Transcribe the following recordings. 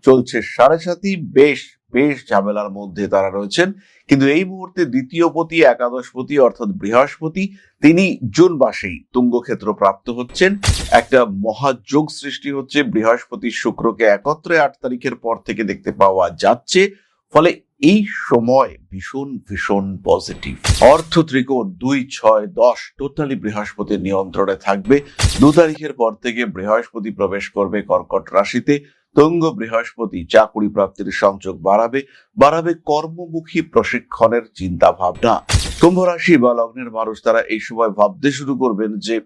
চলছে সাড়ে সাতি, বেশ বেশ ঝামেলার মধ্যে তারা রয়েছেন। কিন্তু এই মুহূর্তে দ্বিতীয় পতি, একাদশপতি অর্থাৎ বৃহস্পতি, তিনি জুন মাসেই তুঙ্গক্ষেত্র প্রাপ্ত হচ্ছেন। একটা মহাযোগ সৃষ্টি হচ্ছে, বৃহস্পতি শুক্রকে একত্রে 8 তারিখের পর থেকে দেখতে পাওয়া যাচ্ছে। ফলে এই সময় ভীষণ ভীষণ পজিটিভ। অর্থ ত্রিকোণ 2, 6, 10 টোটালি বৃহস্পতির নিয়ন্ত্রণে থাকবে। 2 তারিখের পর থেকে বৃহস্পতি প্রবেশ করবে কর্কট রাশিতে। তুঙ্গ বৃহস্পতি চাকুরি প্রাপ্তির সংযোগ বাড়াবে কর্মমুখী প্রশিক্ষণের চিন্তা ভাবনা। কুম্ভ রাশি বা লগ্নের মানুষ তারা এই সময় ভাবতে শুরু করবেন যে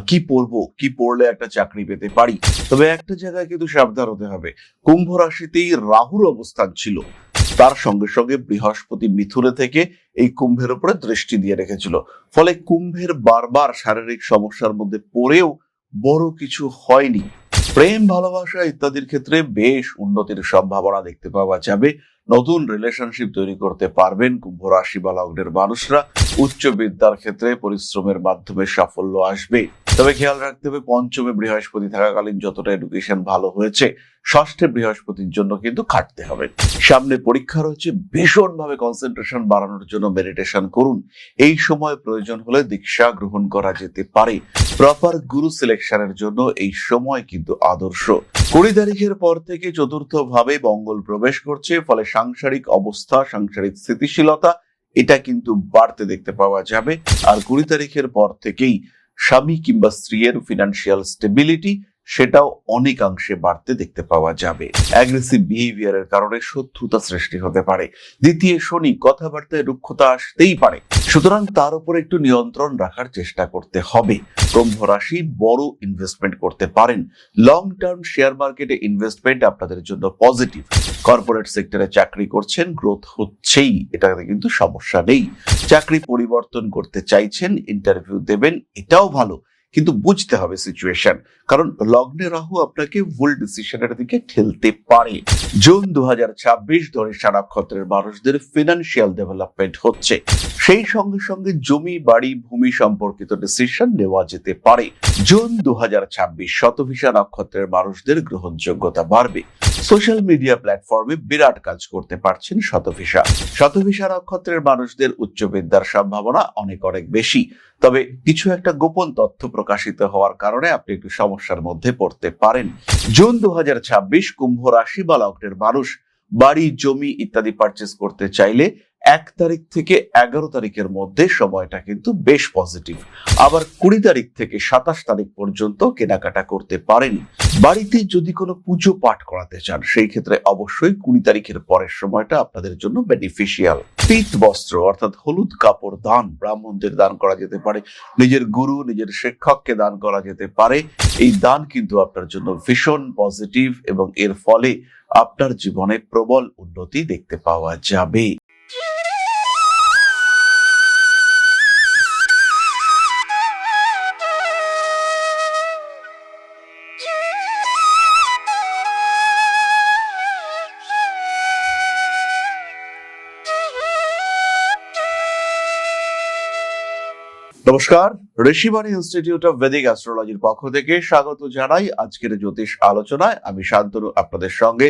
কি পড়বো, কি পড়লে একটা চাকরি পেতে পারি। তবে একটা জায়গায় কিন্তু সাবধান হতে হবে, কুম্ভ রাশিতেই রাহুর অবস্থান ছিল, তার সঙ্গে সঙ্গে বৃহস্পতি মিথুনে থেকে এই কুম্ভের উপরে দৃষ্টি দিয়ে রেখেছিল। ফলে কুম্ভের বারবার শারীরিক সমস্যার মধ্যে পড়েও বড় কিছু হয়নি। প্রেম, ভালোবাসা ইত্যাদির ক্ষেত্রে বেশ উন্নতির সম্ভাবনা দেখতে পাওয়া যাবে। নতুন রিলেশনশিপ তৈরি করতে পারবেন কুম্ভ রাশি বা লগ্নের মানুষরা। উচ্চ বিদ্যার ক্ষেত্রে পরিশ্রমের মাধ্যমে সাফল্য আসবে। তবে খেয়াল রাখতে হবে, পঞ্চমে বৃহস্পতি থাকাকালীন যতটা এডুকেশন ভালো হয়েছে, ষষ্ঠে বৃহস্পতির জন্য কিন্তু খাটতে হবে। সামনে পরীক্ষা রয়েছে, ভীষণভাবে কনসেন্ট্রেশন বাড়ানোর জন্য মেডিটেশন করুন। এই সময় প্রয়োজন হলে দীক্ষা গ্রহণ করা যেতে পারে। প্রপার গুরু সিলেকশনের জন্য এই সময় কিন্তু আদর্শ। 20 তারিখের পর থেকে চতুর্থ ভাবে মঙ্গল প্রবেশ করছে। ফলে সাংসারিক অবস্থা, সাংসারিক স্থিতিশীলতা এটা কিন্তু বাড়তে দেখতে পাওয়া যাবে। আর 20 তারিখের পর থেকেই স্বামী কিংবা স্ত্রীর ফিনান্সিয়াল স্টেবিলিটি সেটাও অনেকাংশে বাড়তে দেখতে পাওয়া যাবে। অ্যাগ্রেসিভ বিহেভিয়ারের কারণে শত্রুতা সৃষ্টি হতে পারে। দ্বিতীয় শনি, কথাবার্তায় রুক্ষতা আসতেই পারে। সুতরাং তার উপর একটু নিয়ন্ত্রণ রাখার চেষ্টা করতে হবে। কুম্ভ রাশি বড় ইনভেস্টমেন্ট করতে পারেন। লং টার্ম শেয়ার মার্কেটে ইনভেস্টমেন্ট আপনাদের জন্য পজিটিভ। কর্পোরেট সেক্টরে চাকরি করছেন, গ্রোথ হচ্ছেই, এটাতে কিন্তু সমস্যা নেই। চাকরি পরিবর্তন করতে চাইছেন, ইন্টারভিউ দেবেন, এটাও ভালো, কিন্তু বুঝতে হবে সিচুয়েশন, কারণ লগ্নে রাহু আপনাকে ভুল ডিসিশনের দিকে ঠেলতে পারে। জুন 2026 ধনিষ্ঠা নক্ষত্রের মানুষদের ফিনান্সিয়াল ডেভেলপমেন্ট হচ্ছে। সেই সঙ্গে সঙ্গে জমি, বাড়ি, ভূমি সম্পর্কিত ডিসিশন নেওয়া যেতে পারে। জুন 2026 শতভিষা নক্ষত্রের মানুষদের গ্রহণযোগ্যতা বাড়বে। সোশ্যাল মিডিয়া প্ল্যাটফর্মে বিরাট কাজ করতে পারছেন শতভিষা নক্ষত্রের মানুষদের উচ্চ বিদ্যার সম্ভাবনা অনেক অনেক বেশি। তবে কিছু একটা গোপন তথ্য প্রকাশিত হওয়ার কারণে আপনি একটু সমস্যার মধ্যে পড়তে পারেন। জুন 2026 কুম্ভ রাশি বা লগ্নের মানুষ বাড়ি, জমি ইত্যাদি পারচেজ করতে চাইলে 1 তারিখ থেকে 11 তারিখের মধ্যে সময়টা কিন্তু বেশ পজিটিভ। আবার 20 তারিখ থেকে 27 তারিখ পর্যন্ত কেনাকাটা করতে পারেন। বাড়িতে যদি কোনো পুজো পাঠ করাতে চান, সেই ক্ষেত্রে অবশ্যই 20 তারিখের পরের সময়টা আপনাদের জন্য বেনিফিশিয়াল। পিত বস্ত্র অর্থাৎ হলুদ কাপড় দান ব্রাহ্মণদের দান করা যেতে পারে। নিজের গুরু, নিজের শিক্ষককে দান করা যেতে পারে। এই দান কিন্তু আপনার জন্য ভীষণ পজিটিভ এবং এর ফলে আপনার জীবনে প্রবল উন্নতি দেখতে পাওয়া যাবে। নমস্কার, ঋষিবাণী ইনস্টিটিউট অফ ভেদিক অ্যাস্ট্রোলজির পক্ষ থেকে স্বাগত জানাই আজকের জ্যোতিষ আলোচনায়। আমি শান্তনু আপনাদের সঙ্গে।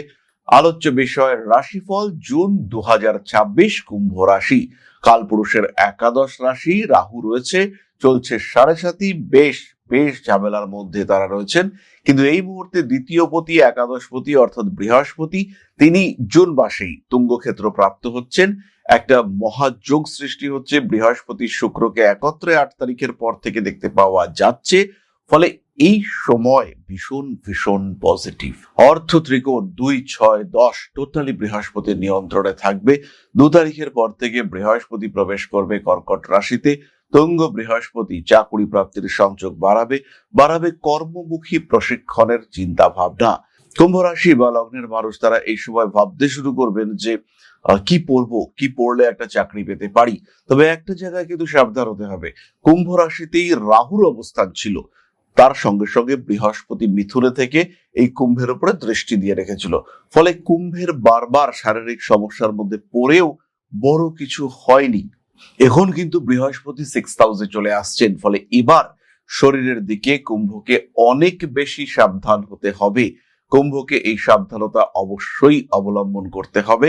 আলোচ্য বিষয় রাশিফল জুন 2026 কুম্ভ রাশি। কালপুরুষের একাদশ রাশি, রাহু রয়েছে, চলছে সাড়ে সাতি, বেশ বেশ ঝামেলার মধ্যে তারা রয়েছেন। কিন্তু এই মুহূর্তে দ্বিতীয় পতি, একাদশপতি অর্থাৎ বৃহস্পতি, তিনি জুন মাসেই তুঙ্গক্ষেত্র প্রাপ্ত হচ্ছেন। একটা মহাযোগ সৃষ্টি হচ্ছে, বৃহস্পতি শুক্রকে একত্রে 8 তারিখের পর থেকে দেখতে পাওয়া যাচ্ছে। ফলে এই সময় ভীষণ ভীষণ পজিটিভ। অর্থ ত্রিকোণ 2, 6, 10 টোটালি বৃহস্পতির নিয়ন্ত্রণে থাকবে। 2 তারিখের পর থেকে বৃহস্পতি প্রবেশ করবে কর্কট রাশিতে। তুঙ্গ বৃহস্পতি চাকুরি প্রাপ্তির সংযোগ বাড়াবে কর্মমুখী প্রশিক্ষণের চিন্তা ভাবনা। কুম্ভ রাশি বা লগ্নের মানুষ তারা এই সময় ভাবতে শুরু করবেন যে কি পড়বো, কি পড়লে একটা চাকরি পেতে পারি। তবে একটা জায়গায় কিন্তু সাবধান হতে হবে, কুম্ভ রাশিতেই রাহুর অবস্থান ছিল, তার সঙ্গে সঙ্গে বৃহস্পতি মিথুনে থেকে এই কুম্ভের উপরে দৃষ্টি দিয়ে রেখেছিল। ফলে কুম্ভের বারবার শারীরিক সমস্যার মধ্যে পড়েও বড় কিছু হয়নি। এখন কিন্তু বৃহস্পতি 6th হাউসে চলে আসছেন। ফলে এবার শরীরের দিকে কুম্ভকে অনেক বেশি সাবধান হতে হবে। কুম্ভকে এই সাবধানতা অবশ্যই অবলম্বন করতে হবে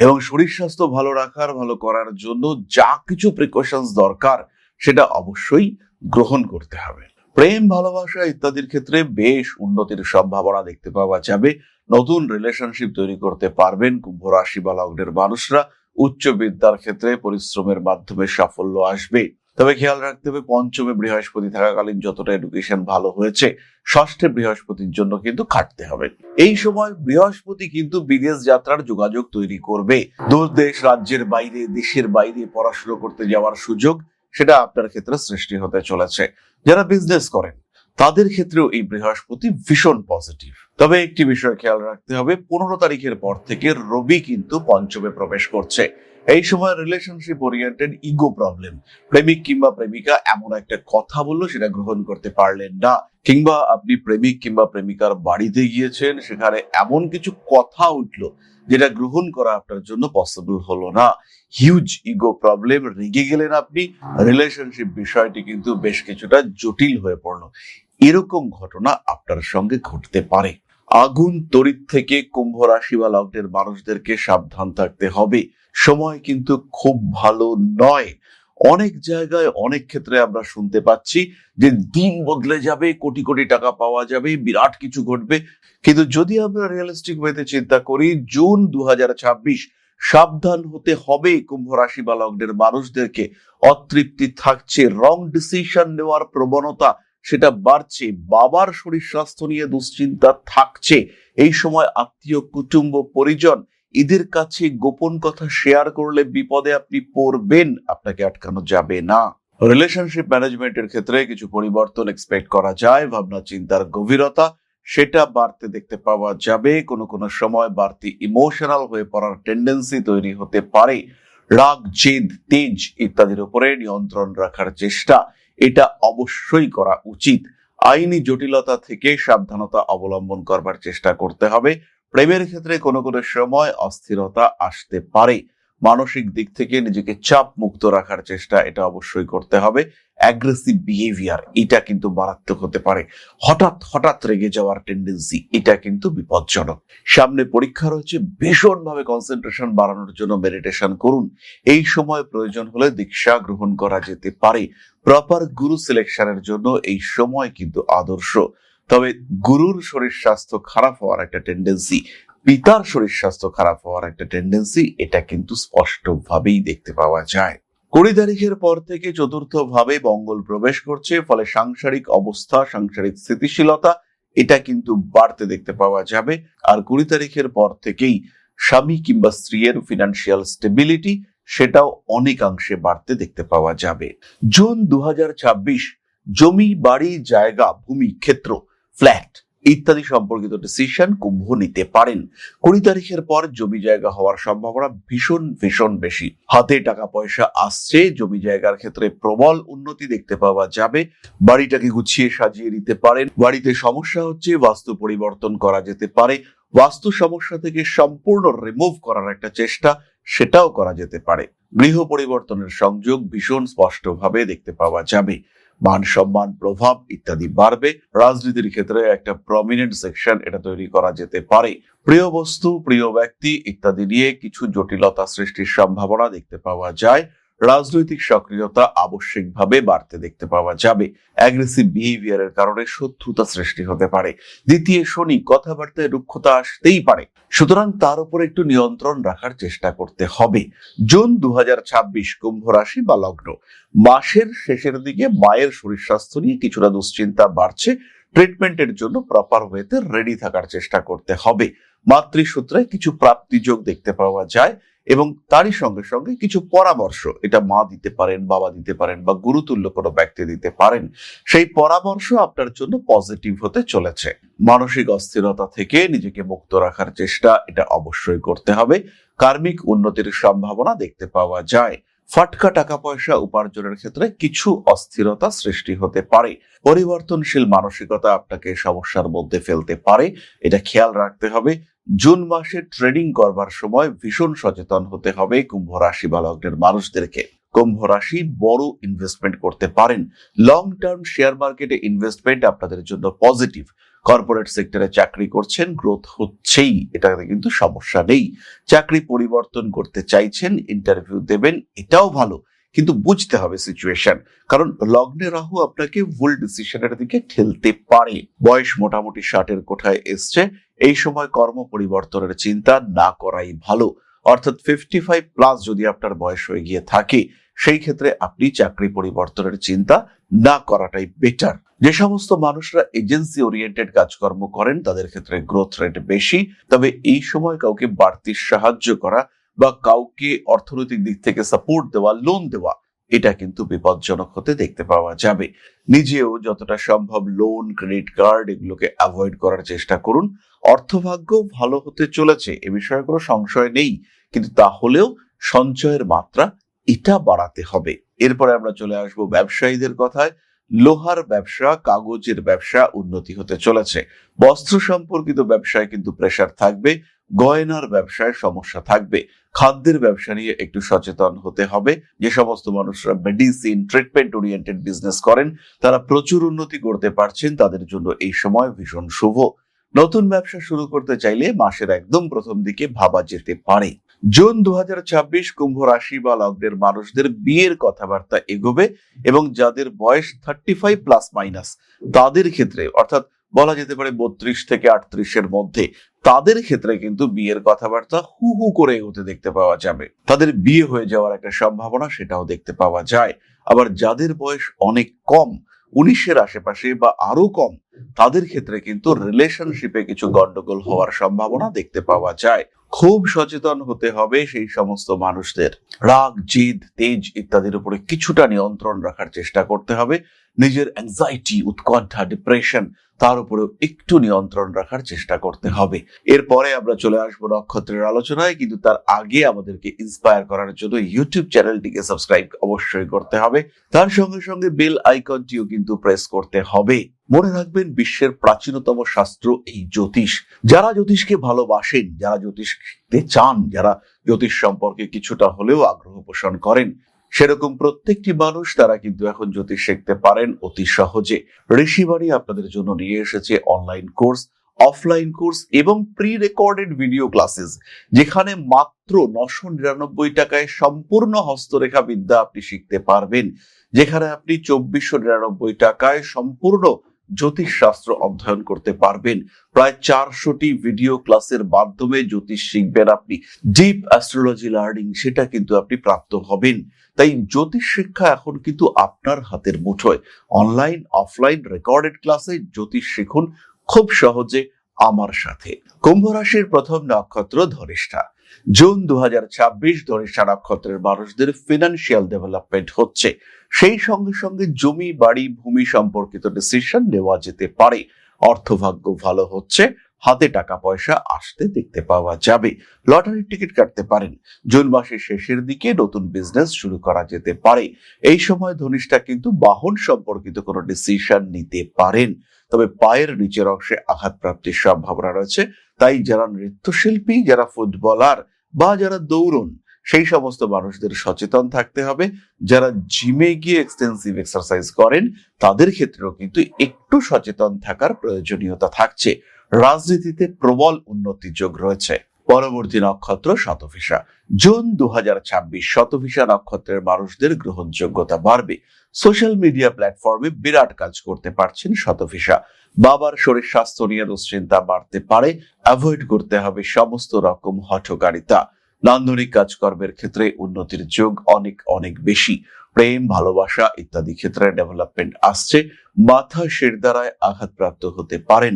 এবং শরীর স্বাস্থ্য ভালো করার জন্য যা কিছু প্রিকশনস দরকার সেটা অবশ্যই গ্রহণ করতে হবে। প্রেম, ভালোবাসা ইত্যাদির ক্ষেত্রে বেশ উন্নতির সম্ভাবনা দেখতে পাওয়া যাবে। নতুন রিলেশনশিপ তৈরি করতে পারবেন কুম্ভ রাশি বা লগ্নের মানুষরা। উচ্চ বিদ্যার ক্ষেত্রে পরিশ্রমের মাধ্যমে সাফল্য আসবে। তবে খেয়াল রাখতে হবে, পঞ্চমে বৃহস্পতি থাকাকালীন যতটা এডুকেশন ভালো হয়েছে, ষষ্ঠে বৃহস্পতির জন্য কিন্তু খাটতে হবে। এই সময় বৃহস্পতি কিন্তু বিদেশ যাত্রার যোগাযোগ তৈরি করবে। দূর দেশ, রাজ্যের বাইরে, দেশের বাইরে পড়াশোনা করতে যাওয়ার সুযোগ সেটা আপনার ক্ষেত্রে সৃষ্টি হতে চলেছে। যারা বিজনেস করেন তাদের ক্ষেত্রেও এই বৃহস্পতি ভীষণ পজিটিভ। তবে একটি বিষয় খেয়াল রাখতে হবে, 15 তারিখের পর থেকে রবি কিন্তু পঞ্চমে প্রবেশ করছে। এই সময় রিলেশনশিপ ওরিয়েন্টেড ইগো প্রবলেম, প্রেমিক কিংবা প্রেমিকা এমন একটা কথা বললো সেটা গ্রহণ করতে পারলেন না, কিংবা আপনি প্রেমিক কিংবা প্রেমিকার বাড়িতে গিয়েছেন, সেখানে এমন কিছু কথা উঠলো যেটা গ্রহণ করা আপনার জন্য পসিবল হলো না। হিউজ ইগো প্রবলেম, রেগে গেলেন আপনি, রিলেশনশিপ বিষয়টি কিন্তু বেশ কিছুটা জটিল হয়ে পড়লো। এরকম ঘটনা আপনার সঙ্গে ঘটতে পারে। আগুন তড়িৎ থেকে কুম্ভ রাশি বা লগ্নের মানুষদেরকে সাবধান থাকতে হবে। সময় কিন্তু খুব ভালো নয়। অনেক জায়গায় অনেক ক্ষেত্রে আমরা শুনতে পাচ্ছি যে দিন বদলে যাবে, কোটি কোটি টাকা পাওয়া যাবে, বিরাট কিছু ঘটবে। কিন্তু যদি আমরা রিয়েলিস্টিক ওয়েতে চিন্তা করি, জুন 2026 সাবধান হতে হবে কুম্ভ রাশি বা লগ্নের মানুষদেরকে। অতৃপ্তি থাকছে, রং ডিসিশন নেওয়ার প্রবণতা সেটা বাড়ছে, বাবার শরীর স্বাস্থ্য নিয়ে দুশ্চিন্তা থাকছে। এই সময় আত্মীয়, কুটুম্ব, পরিজন এদের কাছে গোপন কথা শেয়ার করলে বিপদে আপনি পড়বেন, আপনাকে আটকানো যাবে না। রিলেশনশিপ ম্যানেজমেন্টের ক্ষেত্রে কিছু পরিবর্তন এক্সপেক্ট করা যায়। ভাবনা চিন্তার গভীরতা সেটা বাড়তে দেখতে পাওয়া যাবে। কোনো সময় বাড়তি ইমোশনাল হয়ে পড়ার টেন্ডেন্সি তৈরি হতে পারে। রাগ, জেদ, তেজ ইত্যাদির উপরে নিয়ন্ত্রণ রাখার চেষ্টা এটা অবশ্যই করা উচিত। আইনি জটিলতা থেকে সাবধানতা অবলম্বন করবার চেষ্টা করতে হবে। প্রেমের ক্ষেত্রে কোনো সময় অস্থিরতা আসতে পারে। মানসিক দিক থেকে নিজেকে চাপ মুক্ত রাখার চেষ্টা এটা অবশ্যই করতে হবে। অ্যাগ্রেসিভ বিহেভিয়ার এটা কিন্তু মারাত্মক হতে পারে। হঠাৎ রেগে যাওয়ার টেন্ডেন্সি এটা কিন্তু বিপজ্জনক। সামনে পরীক্ষা রয়েছে, ভীষণভাবে কনসেন্ট্রেশন বাড়ানোর জন্য মেডিটেশন করুন। এই সময় প্রয়োজন হলে দীক্ষা গ্রহণ করা যেতে পারে। প্রপার গুরু সিলেকশনের জন্য এই সময় কিন্তু আদর্শ। তবে গুরুর শরীর স্বাস্থ্য খারাপ হওয়ার একটা টেন্ডেন্সি, পিতার শরীর স্বাস্থ্য খারাপ হওয়ার একটা টেন্ডেন্সি এটা কিন্তু স্পষ্টভাবেই দেখতে পাওয়া যায়। 20 তারিখের পর থেকে চতুর্থ ভাবে মঙ্গল প্রবেশ করছে, ফলে সাংসারিক অবস্থা, সাংসারিক স্থিতিশীলতা এটা কিন্তু বাড়তে দেখতে পাওয়া যাবে। আর 20 তারিখের পর থেকেই স্বামী কিংবা স্ত্রীর ফিনান্সিয়াল স্টেবিলিটি সেটাও অনেকাংশে বাড়তে দেখতে পাওয়া যাবে। জুন 2026 জমি, বাড়ি, জায়গা, ভূমি, ক্ষেত্র, ফ্ল্যাট ইত্যাদি সম্পর্কিত ডিসিশন কুম্ভ নিতে পারেন। 20 তারিখের পর জমি জায়গা হওয়ার সম্ভাবনা ভীষণ বেশি। হাতে টাকা পয়সা আসছে, জমি জায়গার ক্ষেত্রে প্রবল উন্নতি দেখতে পাওয়া যাবে। বাড়িটাকে গুছিয়ে সাজিয়ে নিতে পারেন। বাড়িতে সমস্যা হচ্ছে, বাস্তু পরিবর্তন করা যেতে পারে। বাস্তু সমস্যা থেকে সম্পূর্ণ রিমুভ করার একটা চেষ্টা সেটাও করা যেতে পারে। গৃহ পরিবর্তনের সংযোগ ভীষণ স্পষ্টভাবে দেখতে পাওয়া যাবে। মান সম্মান, প্রভাব ইত্যাদি বাড়বে। রাজনীতির ক্ষেত্রে একটা প্রমিনেন্ট সেকশন এটা তৈরি করা যেতে পারে। প্রিয় বস্তু, প্রিয় ব্যক্তি ইত্যাদি নিয়ে কিছু জটিলতা সৃষ্টির সম্ভাবনা দেখতে পাওয়া যায়। রাজনৈতিক সক্রিয়তা আবশ্যিকভাবে বাড়তে দেখতে পাওয়া যাবে। অ্যাগ্রেসিভ বিহেভিয়ারের কারণে শত্রুতা সৃষ্টি হতে পারে। দ্বিতীয় শনি, কথাবার্তায় রুক্ষতা আসতেই পারে, সুতরাং তার উপর একটু নিয়ন্ত্রণ রাখার চেষ্টা করতে হবে। জুন 2026 কুম্ভ রাশি বা লগ্ন, মাসের শেষের দিকে মায়ের শরীর স্বাস্থ্য নিয়ে কিছুটা দুশ্চিন্তা বাড়ছে। ট্রিটমেন্টের জন্য প্রপার ওয়েতে রেডি থাকার চেষ্টা করতে হবে। মাতৃসূত্রে কিছু প্রাপ্তি যোগ দেখতে পাওয়া যায় এবং তারই সঙ্গে সঙ্গে কিছু পরামর্শ এটা মা দিতে পারেন, বাবা দিতে পারেন বা গুরুতুল্য কোনো ব্যক্তি দিতে পারেন। সেই পরামর্শ আপনার জন্য পজিটিভ হতে চলেছে। মানসিক অস্থিরতা থেকে নিজেকে মুক্ত রাখার চেষ্টা এটা অবশ্যই করতে হবে। কার্মিক উন্নতির সম্ভাবনা দেখতে পাওয়া যায়। ফাটকা টাকা পয়সা উপার্জনের ক্ষেত্রে কিছু অস্থিরতা সৃষ্টি হতে পারে। পরিবর্তনশীল মানসিকতা আপনাকে সমস্যার মধ্যে ফেলতে পারে, এটা খেয়াল রাখতে হবে। জুন মাসে ট্রেডিং করবার সময় ভীষণ সচেতন হতে হবে কুম্ভ রাশি বা লগ্নের মানুষদেরকে। কুম্ভ রাশি বড় ইনভেস্টমেন্ট করতে পারেন। লং টার্ম শেয়ার মার্কেটে ইনভেস্টমেন্ট আপনাদের জন্য পজিটিভ। কর্পোরেট সেক্টরে চাকরি করছেন, গ্রোথ হচ্ছেই, এটাতে কিন্তু সমস্যা নেই। চাকরি পরিবর্তন করতে চাইছেন, ইন্টারভিউ দেবেন, এটাও ভালো, কিন্তু বুঝতে হবে সিচুয়েশন, কারণ লগ্নে রাহু আপনাকে ভুল ডিসিশনের দিকে ঠেলতে পারে। বয়স মোটামুটি 60-এর কোঠায় এসছে, এই সময় কর্ম পরিবর্তনের চিন্তা না করাই ভালো। অর্থাৎ 55+ যদি আপনার বয়স হয়ে গিয়ে থাকে, সেই ক্ষেত্রে আপনি চাকরি পরিবর্তনের চিন্তা না করাটাই বেটার। যে সমস্ত মানুষরা এজেন্সি ওরিয়েন্টেড কাজকর্ম করেন তাদের ক্ষেত্রে গ্রোথ রেট বেশি, তবে এই সময় কাউকে বাড়তি সাহায্য করা বা কাউকে অর্থনৈতিক দিক থেকে সাপোর্ট দেওয়া, লোন দেওয়া, এটা কিন্তু বিপজ্জনক হতে দেখতে পাওয়া যাবে। নিজেও যতটা সম্ভব লোন, ক্রেডিট কার্ড এগুলোকে অ্যাভয়েড করার চেষ্টা করুন। অর্থভাগ্য ভালো হতে চলেছে, এ বিষয়ে কোনো সংশয় নেই, কিন্তু তাহলেও সঞ্চয়ের মাত্রা এটা বাড়াতে হবে। এরপরে আমরা চলে আসবো ব্যবসায়ীদের কথায়। লোহার ব্যবসা, কাগজের ব্যবসা উন্নতি হতে চলেছে। বস্ত্র সম্পর্কিত ব্যবসায় কিন্তু প্রেসার থাকবে, গয়নার ব্যবসায় সমস্যা থাকবে। খাদ্যের ব্যবসা নিয়ে একটু সচেতন হতে হবে। যে সমস্ত মানুষরা মেডিসিন, ট্রিটমেন্ট ওরিয়েন্টেড বিজনেস করেন তারা প্রচুর উন্নতি করতে পারছেন, তাদের জন্য এই সময় ভীষণ শুভ। নতুন ব্যবসা শুরু করতে চাইলে মাসের একদম প্রথম দিকে ভাবা যেতে পারে। জুন 2026 কুম্ভ রাশি বা লগ্নের মানুষদের বিয়ের কথাবার্তা এগোবে, এবং যাদের বয়স 35+- তাদের ক্ষেত্রে, অর্থাৎ বলা যেতে পারে 32 থেকে 38-এর মধ্যে, তাদের ক্ষেত্রে কিন্তু বিয়ের কথাবার্তা হু হু করে এগোতে দেখতে পাওয়া যাবে। তাদের বিয়ে হয়ে যাওয়ার একটা সম্ভাবনা সেটাও দেখতে পাওয়া যায়। আবার যাদের বয়স অনেক কম, 19-এর আশেপাশে বা আরো কম, তাদের ক্ষেত্রে কিন্তু রিলেশনশিপে কিছু গন্ডগোল হওয়ার সম্ভাবনা দেখতে পাওয়া যায়। খুব সচেতন হতে হবে সেই সমস্ত মানুষদের। রাগ, জিদ, তেজ ইত্যাদির উপরে কিছুটা নিয়ন্ত্রণ রাখার চেষ্টা করতে হবে। নিজের অ্যাংজাইটি, উৎকণ্ঠা, ডিপ্রেশন, তার উপরেও একটু নিয়ন্ত্রণ রাখার চেষ্টা করতে হবে। এরপরে আমরা চলে আসবো নক্ষত্রের আলোচনায়, কিন্তু তার আগে আমাদেরকে ইন্সপায়ার করার জন্য ইউটিউব চ্যানেলটিকে সাবস্ক্রাইব অবশ্যই করতে হবে। তার সঙ্গে সঙ্গে বেল আইকনটিও কিন্তু প্রেস করতে হবে। মনে রাখবেন, বিশ্বের প্রাচীনতম শাস্ত্র এই জ্যোতিষ। যারা জ্যোতিষকে ভালোবাসেন, যারা জ্যোতিষ শিখতে চান, যারা জ্যোতিষ সম্পর্কে কিছুটা হলেও আগ্রহ পোষণ করেন, সেরকম প্রত্যেকটি মানুষ তারা কিন্তু এখন জ্যোতিষ শিখতে পারেন অতি সহজে। ঋষিবাণী আপনাদের জন্য নিয়ে এসেছে অনলাইন কোর্স, অফলাইন কোর্স এবং প্রি রেকর্ডেড ভিডিও ক্লাসেস, যেখানে মাত্র 999 টাকায় সম্পূর্ণ হস্তরেখা বিদ্যা আপনি শিখতে পারবেন, যেখানে আপনি 2499 টাকায় সম্পূর্ণ জ্যোতিষ শাস্ত্র অধ্যয়ন করতে পারবেন। প্রায় 400টি ভিডিও ক্লাসের মাধ্যমে জ্যোতিষ শিখবেন আপনি। ডিপ অ্যাস্ট্রোলজি লার্নিং সেটা কিন্তু আপনি প্রাপ্ত হবেন। তাই জ্যোতিষ শিক্ষা এখন কিন্তু আপনার হাতের মুঠোয়। অনলাইন, অফলাইন, রেকর্ডেড ক্লাসে জ্যোতিষ শিখুন খুব সহজে আমার সাথে। কুম্ভ রাশির প্রথম নক্ষত্র ধনিষ্ঠা। জুন 2026 ধনিষ্ঠা নক্ষত্রের মানুষদের ফিনান্সিয়াল ডেভেলপমেন্ট হচ্ছে। সেই সঙ্গে সঙ্গে জমি, বাড়ি, ভূমি সম্পর্কিত ডিসিশন নেওয়া যেতে পারে। অর্থভাগ্য ভালো হচ্ছে, হাতে টাকা পয়সা আসতে দেখতে পাওয়া যাবে। লটারির টিকিট কাটতে পারেন। জুন মাসের শেষের দিকে নতুন বিজনেস শুরু করা যেতে পারে। এই সময় ধনিষ্ঠা কিন্তু বাহন সম্পর্কিত কোনো ডিসিশন নিতে পারেন, তবে পায়ের নিচের অংশে আঘাত প্রাপ্তির সম্ভাবনা রয়েছে। তাই যারা নৃত্যশিল্পী, যারা ফুটবলার বা যারা দৌড়ন, সেই সমস্ত মানুষদের সচেতন থাকতে হবে। যারা জিমে গিয়ে এক্সটেন্সিভ এক্সারসাইজ করেন তাদের ক্ষেত্রেও কিন্তু একটু সচেতন থাকার প্রয়োজনীয়তা থাকছে। রাজনীতিতে প্রবল উন্নতি যোগ রয়েছে। পরবর্তী নক্ষত্র শতভিষা। জুন 2026 শতভিষা নক্ষত্রের মানুষদের গ্রহণযোগ্যতা বাড়বে। সোশ্যাল মিডিয়া প্ল্যাটফর্মে বিরাট কাজ করতে পারছেন শতভিষা। বাবার শরীর স্বাস্থ্য নিয়ে দুশ্চিন্তা বাড়তে পারে। অ্যাভয়েড করতে হবে সমস্ত রকম হঠকারিতা। নান্দনিক কাজকর্মের ক্ষেত্রে উন্নতির যোগ অনেক অনেক বেশি। প্রেম, ভালোবাসা ইত্যাদি ক্ষেত্রে ডেভেলপমেন্ট আসছে। মাথা শিরদাঁড়ায় আঘাতপ্রাপ্ত হতে পারেন।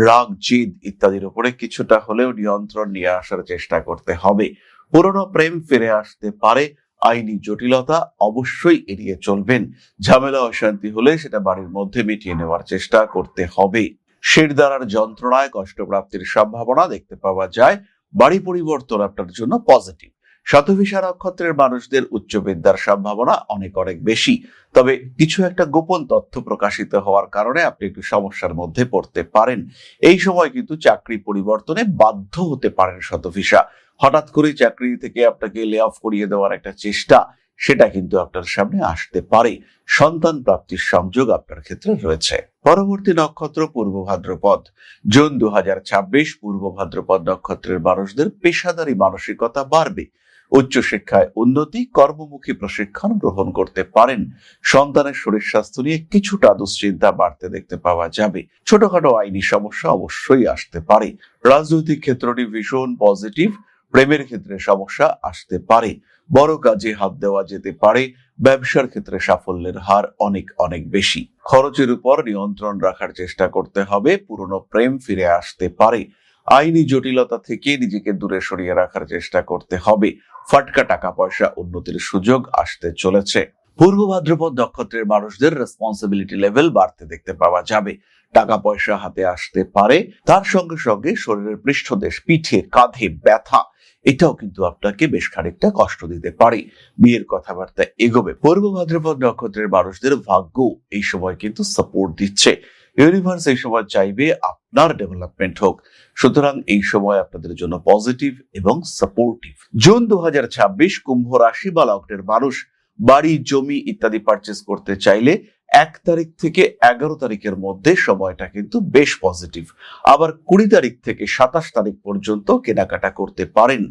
রাগ, জিদ ইত্যাদির উপরে কিছুটা হলেও নিয়ন্ত্রণ নিয়ে আসার চেষ্টা করতে হবে। পুরনো প্রেম ফিরে আসতে পারে। আইনি জটিলতা অবশ্যই এড়িয়ে চলবেন। ঝামেলা অশান্তি হলে সেটা বাড়ির মধ্যে মিটিয়ে নেওয়ার চেষ্টা করতে হবে। শিরদাঁড়ার যন্ত্রণায় কষ্টপ্রাপ্তির সম্ভাবনা দেখতে পাওয়া যায়। বাড়ি পরিবর্তন আপনার জন্য পজিটিভ। শতভিষা নক্ষত্রের মানুষদের উচ্চ বিদ্যার সম্ভাবনা অনেক অনেক বেশি, তবে কিছু একটা গোপন তথ্য প্রকাশিত হওয়ার কারণে আপনি একটু সমস্যার মধ্যে পড়তে পারেন। এই সময় কিন্তু চাকরি পরিবর্তনে বাধ্য হতে পারেন শতভিষা। হঠাৎ করে চাকরি থেকে আপনাকে লে অফ করিয়ে দেওয়ার একটা চেষ্টা, সেটা কিন্তু আপনার সামনে আসতে পারে। সন্তান প্রাপ্তির সংযোগ আপনার ক্ষেত্রে রয়েছে। পরবর্তী নক্ষত্র পূর্ব ভাদ্রপদ। জুন 2026 পূর্ব ভাদ্রপদ নক্ষত্রের মানুষদের পেশাদারী মানসিকতা বাড়বে। উচ্চশিক্ষায় উন্নতি, কর্মমুখী প্রশিক্ষণ গ্রহণ করতে পারেন। সন্তানের শরীর স্বাস্থ্য নিয়ে কিছুটা দুশ্চিন্তা বাড়তে দেখতে পাওয়া যাবে। ছোটখাটো আইনি সমস্যা অবশ্যই আসতে পারে। রাজনৈতিক ক্ষেত্রটি ভীষণ পজিটিভ। প্রেমের ক্ষেত্রে সমস্যা আসতে পারে। বড় কাজে হাত দেওয়া যেতে পারে। ব্যবসার ক্ষেত্রে সাফল্যের হার অনেক অনেক বেশি। খরচের উপর নিয়ন্ত্রণ রাখার চেষ্টা করতে হবে। পুরনো প্রেম ফিরে আসতে পারে। আইনি জটিলতা থেকে নিজেকে দূরে সরিয়ে রাখার চেষ্টা করতে হবে। ফাটকা টাকা পয়সা উন্নতির সুযোগ আসতে চলেছে। পূর্ব ভাদ্রপদ নক্ষত্রের মানুষদের রেসপন্সিবিলিটি লেভেল বাড়তে দেখতে পাওয়া যাবে। টাকা পয়সা হাতে আসতে পারে। তার সঙ্গে সঙ্গে শরীরের পৃষ্ঠদেশ, পিঠে, কাঁধে ব্যথা, এটাও কিন্তু আপনাকে বেশ খানিকটা কষ্ট দিতে পারে। বিয়ের কথাবার্তা এগোবে। পূর্ব ভাদ্রপদ নক্ষত্রের মানুষদের ভাগ্য এই সময় কিন্তু সাপোর্ট দিচ্ছে। ইউনিভার্স এই সময় চাইবে আপনার ডেভেলপমেন্ট হোক। সুতরাং এই সময় আপনাদের জন্য পজিটিভ এবং সাপোর্টিভ। জুন 2026 কুম্ভ রাশি বা লগ্নের মানুষ বাড়ি, জমি ইত্যাদি পারচেস করতে চাইলে 1 তারিখ থেকে 11 তারিখের মধ্যে সময়টা কিন্তু বেশ পজিটিভ। আবার 20 তারিখ থেকে 27 তারিখ পর্যন্ত কেনাকাটা করতে পারেন।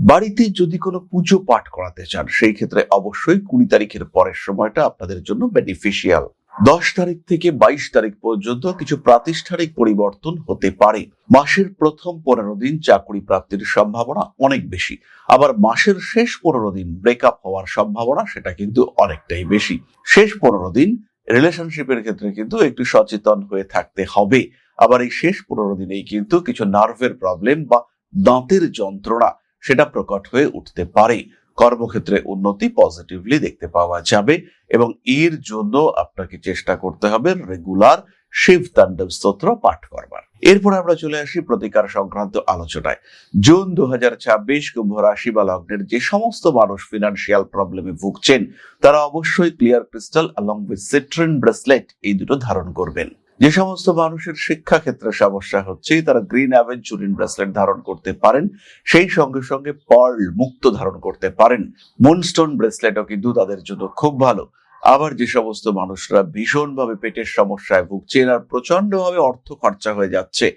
বাড়িতে যদি কোনো পুজো পাঠ করাতে চান, সেই ক্ষেত্রে অবশ্যই 20 তারিখের পরের সময়টা আপনাদের জন্য বেনিফিশিয়াল। 10 তারিখ থেকে 22 তারিখ পর্যন্ত কিছু প্রাতিষ্ঠানিক পরিবর্তন হতে পারে। মাসের প্রথম 15 দিন চাকরি প্রাপ্তির সম্ভাবনা অনেক বেশি। আবার মাসের শেষ 15 দিন ব্রেকআপ হওয়ার সম্ভাবনা সেটা কিন্তু অনেকটাই বেশি। শেষ 15 দিন রিলেশনশিপের ক্ষেত্রে কিন্তু একটু সচেতন হয়ে থাকতে হবে। আবার এই শেষ 15 দিনেই কিন্তু কিছু নার্ভের প্রবলেম বা দাঁতের যন্ত্রণা সেটা প্রকট হয়ে উঠতে পারে। কর্মক্ষেত্রে উন্নতি পজিটিভলি দেখতে পাওয়া যাবে এবং এর জন্য আপনাকে চেষ্টা করতে হবে রেগুলার শিব তাণ্ডব স্তোত্র পাঠ করবার। এরপর আমরা চলে আসি প্রতিকার সংক্রান্ত আলোচনায়। জুন 2026 কুম্ভ রাশি বা লগ্নের যে সমস্ত মানুষ ফিনান্সিয়াল প্রবলেমে ভুগছেন, তারা অবশ্যই clear crystal along with citrine bracelet এই দুটো ধারণ করবেন। যে সমস্ত মানুষের শিক্ষা ক্ষেত্রে সমস্যা হচ্ছে, তারা গ্রিন অ্যাভেঞ্চুরিন ব্রেসলেট ধারণ করতে পারেন। সেই সঙ্গে সঙ্গে পার্ল মুক্ত ধারণ করতে পারেন। মুনস্টোন ব্রেসলেটও কিন্তু তাদের জন্য খুব ভালো। আবার যে সমস্ত মানুষরা ভীষণভাবে পেটের সমস্যায় ভুগছেন আর প্রচন্ডভাবে অর্থ খরচা হয়ে যাচ্ছে,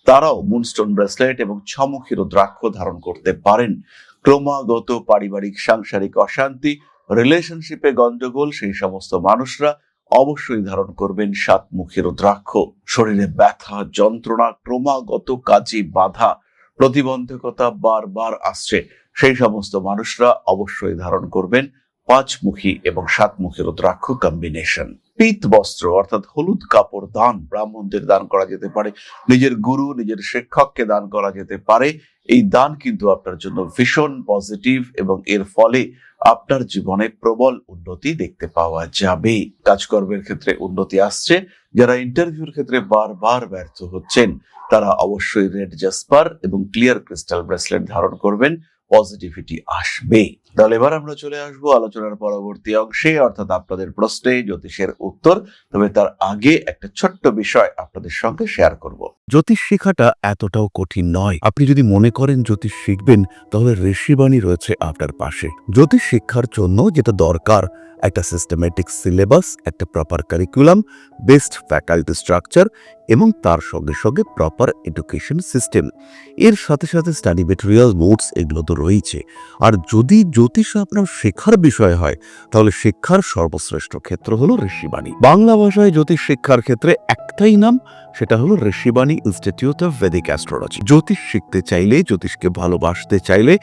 তারাও মুনস্টোন ব্রেসলেট এবং ছমুখী রুদ্রাক্ষ ধারণ করতে পারেন। ক্রমাগত পারিবারিক সাংসারিক অশান্তি, রিলেশনশিপে গন্ডগোল, সেই সমস্ত মানুষরা অবশ্যই ধারণ করবেন 7 মুখী রুদ্রাক্ষ। শরীরে ব্যথা, যন্ত্রণা, ক্রমাগত কাজে বাধা, প্রতিবন্ধকতা বারবার আসছে, সেই সমস্ত মানুষরা অবশ্যই ধারণ করবেন 5 মুখী এবং 7 মুখী রুদ্রাক্ষ কম্বিনেশন। পিত বস্ত্র অর্থাৎ হলুদ কাপড় দান ব্রাহ্মণদের দান করা যেতে পারে। নিজের গুরু, নিজের শিক্ষককে দান করা যেতে পারে। এই দান কিন্তু আপনার জন্য ভীষণ পজিটিভ এবং এর ফলে আপনার জীবনে প্রবল উন্নতি দেখতে পাওয়া যাবে। কাজকর্মের ক্ষেত্রে উন্নতি আসছে। যারা ইন্টারভিউর ক্ষেত্রে বারবার ব্যর্থ হচ্ছেন, তারা অবশ্যই রেড জাসপার এবং ক্লিয়ার ক্রিস্টাল ব্রেসলেট ধারণ করবেন। পজিটিভিটি আসবে। তাহলে এবার আমরা চলে আসবো আলোচনার পরবর্তী অংশে, অর্থাৎ আপনাদের প্রশ্নে জ্যোতিষের উত্তর। তবে তার আগে একটা ছোট্ট বিষয় আপনাদের সঙ্গে শেয়ার করব। জ্যোতিষ শেখাটা এতটাও কঠিন নয়। আপনি যদি মনে করেন জ্যোতিষ শিখবেন, তাহলে ঋষিবাণী রয়েছে আপনার পাশে। জ্যোতিষ শিক্ষার জন্য যেটা দরকার, একটা সিস্টেমেটিক সিলেবাস, একটা proper curriculum, best faculty structure এবং তার সঙ্গে সঙ্গে প্রপার এডুকেশন সিস্টেম। এর সাথে সাথে স্টাডি মেটেরিয়াল, নোটস এগুলো তো রয়েছে। আর যদি জ্যোতিষ আপনার শেখার বিষয় হয়, তাহলে শিক্ষার সর্বশ্রেষ্ঠ ক্ষেত্র হলো ঋষিবাণী। বাংলা ভাষায় জ্যোতিষ শিক্ষার ক্ষেত্রে একটাই নাম, সেটা হলো Rishibani institute of Vedic astrology. জ্যোতিষ শিখতে চাইলে, জ্যোতিষকে ভালোবাসতে চাইলে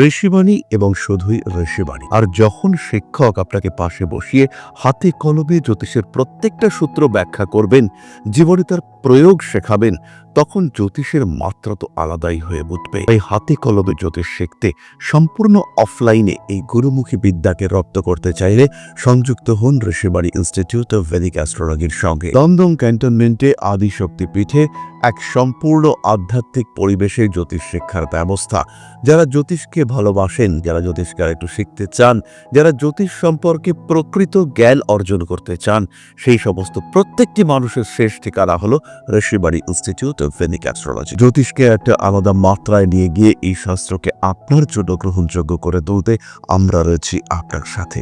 ঋষিবাণী এবং শুধুই ঋষিবাণী। আর যখন শিক্ষক আপনাকে পাশে বসিয়ে হাতে কলমে জ্যোতিষের প্রত্যেকটা সূত্র ব্যাখ্যা করবেন, জীবনে তার প্রয়োগ শেখাবেন, তখন জ্যোতিষের মাত্রা তো আলাদাই হয়ে উঠবে। এই হাতে কলমে জ্যোতিষ শিখতে সম্পূর্ণ অফলাইনে এই গুরুমুখী বিদ্যাকে রপ্ত করতে চাইলে সংযুক্ত হন ঋষিবাণী ইনস্টিটিউট অফ ভেদিক অ্যাস্ট্রোলজির সঙ্গে। দমদম ক্যান্টনমেন্টে আদিশ শক্তিপীঠে এক সম্পূর্ণ আধ্যাত্মিক পরিবেশে জ্যোতিষ শিক্ষার ব্যবস্থা। যারা জ্যোতিষকে ভালোবাসেন, যারা জ্যোতিষকে একটু শিখতে চান, যারা জ্যোতিষ সম্পর্কে প্রকৃত জ্ঞান অর্জন করতে চান, সেই সমস্ত প্রত্যেকটি মানুষের শেষ ঠিকানা হলো Rishibani institute of Vedic astrology. জ্যোতিষকে একটা আলাদা মাত্রায় নিয়ে গিয়ে এই শাস্ত্রকে আপনার জন্য গ্রহণযোগ্য করে তুলতে আমরা রয়েছি আপনার সাথে।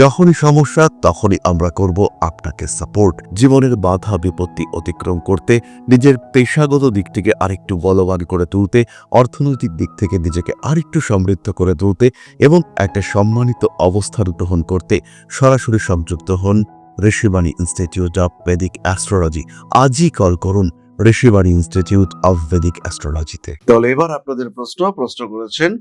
যখনই সমস্যা তখনই আমরা করব আপনাকে সাপোর্ট। জীবনের বাধা বিপত্তি অতিক্রম করতে, নিজের পেশাগত দিক থেকে আরেকটু বলবান করে তুলতে, অর্থনৈতিক দিক থেকে নিজেকে আরেকটু সমৃদ্ধ করে তুলতে এবং একটা সম্মানিত অবস্থান গ্রহণ করতে সরাসরি সংযুক্ত হন Rishibani institute of Vedic astrology. আজই কল করুন ঋষিবাণী ইনস্টিটিউট অফ ভেদিক অ্যাস্ট্রোলজিতে। তাহলে এবার আপনাদের প্রশ্ন করেছেন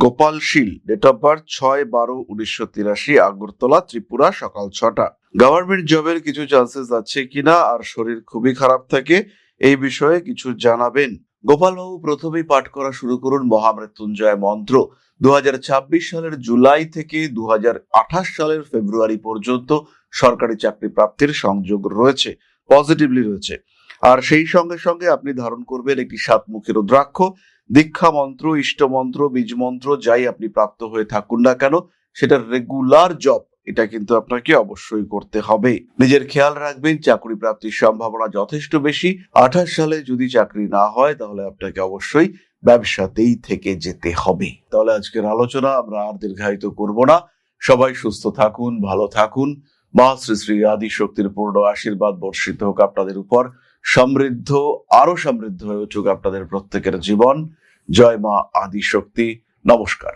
Gopal Sheel, date of birth 6/12/1983, Agartala, Tripura, সকাল 6টা। গভর্নমেন্ট জবের কিছু চান্সেস আছে কিনা আর শরীর খুবই খারাপ থাকে, এই বিষয়ে কিছু জানাবেন। গোপালবাবু, প্রথমেই পাঠ করা শুরু করুন মহামৃত্যুঞ্জয় মন্ত্র। 2026 সালের জুলাই থেকে 2028 সালের ফেব্রুয়ারি পর্যন্ত সরকারি চাকরি প্রাপ্তির সংযোগ রয়েছে, পজিটিভলি রয়েছে। আর সেই সঙ্গে সঙ্গে আপনি ধারণ করবেন একটি 7মুখী রুদ্রাক্ষ। দীক্ষা মন্ত্র, ইষ্ট মন্ত্র, বীজ মন্ত্র যাই আপনি প্রাপ্ত হয়ে থাকুন না কেন, সেটা রেগুলার জব, এটা কিন্তু আপনাকে অবশ্যই করতে হবে। নিজের খেয়াল রাখবেন, চাকরি প্রাপ্তির সম্ভাবনা যথেষ্ট বেশি। 28 সালে যদি চাকরি না হয় তাহলে আপনাকে অবশ্যই ব্যবসাতেই থেকে যেতে হবে। তাহলে আজকের আলোচনা আমরা আর দীর্ঘায়িত করব না। সবাই সুস্থ থাকুন, ভালো থাকুন। মা শ্রী শ্রী আদি শক্তির পূর্ণ আশীর্বাদ বর্ষিত হোক আপনাদের উপর। সমৃদ্ধ, আরো সমৃদ্ধ হয়ে উঠুক আপনাদের প্রত্যেকের জীবন। জয় মা আদি শক্তি। নমস্কার।